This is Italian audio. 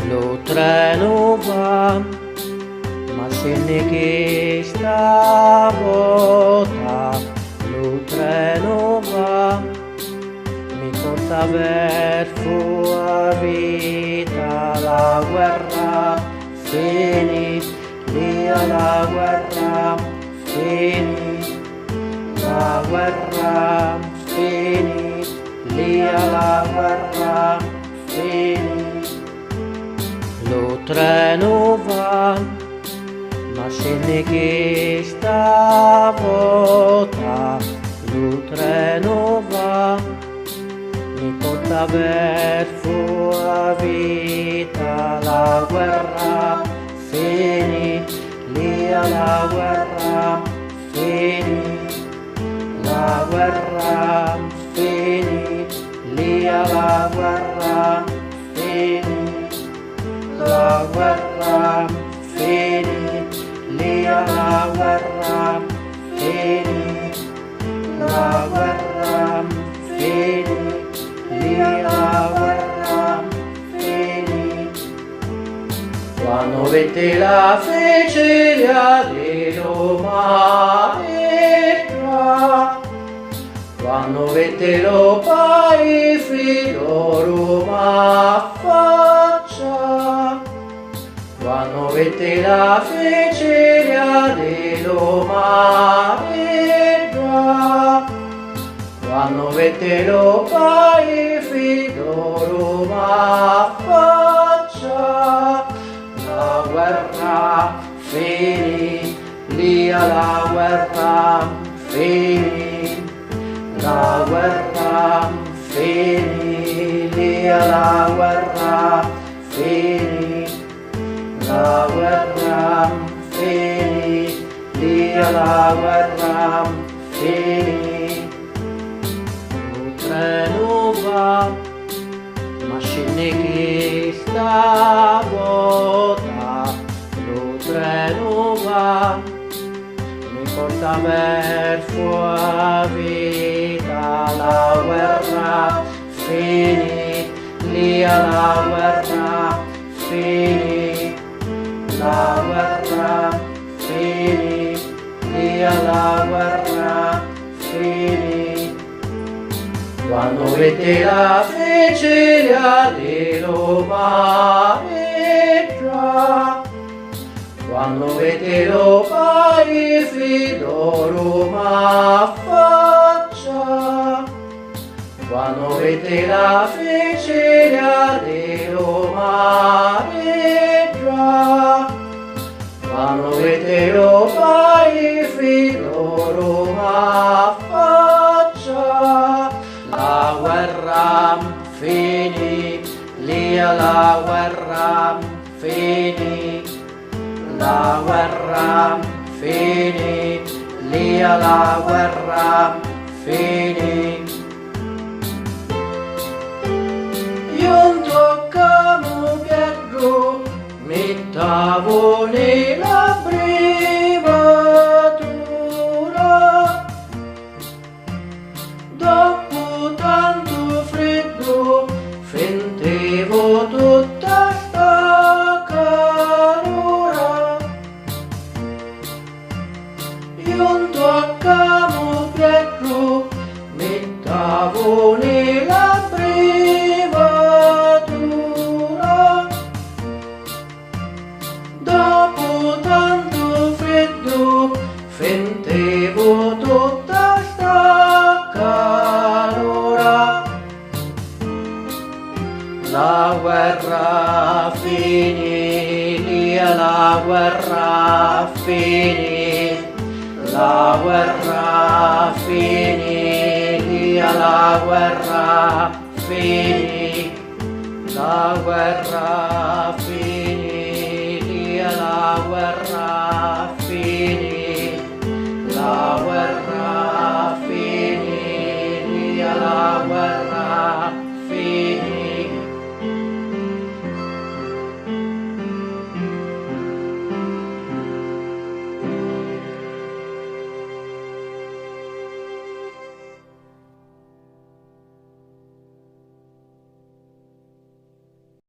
Lo treno va, ma se ne che stavolta lo treno va, mi porta verso la vita, la guerra finì, lì la guerra finì, la guerra finì, lì la guerra finì. Lo treno va, ma se ne che stavolta lo treno va, mi porta verso la vita, la guerra finì, lì la guerra finì, la guerra finì, lì la guerra finì. La guerra finì, lì la guerra finì, la guerra finì, lì la guerra finì. Quando vette la Sicilia di Roma entra, quando vette lo paese Roma faccia, quando vette la Sicilia di Roma entra, quando vette lo paese Roma faccia, la guerra finì, lì la guerra finì, la guerra finì, lì la guerra finì, la guerra finì, lì la guerra finì. Lo treno va, ma scende che stavolta lo treno va, mi porta verso la vita, la guerra finì, lì la guerra finì, la guerra finì, lì la guerra finì. Quando vette la Sicilia di Roma entra, quando vette lo paese Roma faccia, quando vette la Sicilia di Roma entra, quando vette lo paese Roma faccia, la guerra finì, lì la guerra finì, la guerra finì, lì la guerra finì. Io toccavo Pietro, mettavo nella privatura, dopo tanto freddo sentivo tutta sta calura. Io toccavo Pietro, mettavo nella privatura, dopo tanto freddo sentivo tutta sta calura. La guerra finì, lì la guerra finì, la guerra finì, lì la guerra finì, la guerra finì, lì la guerra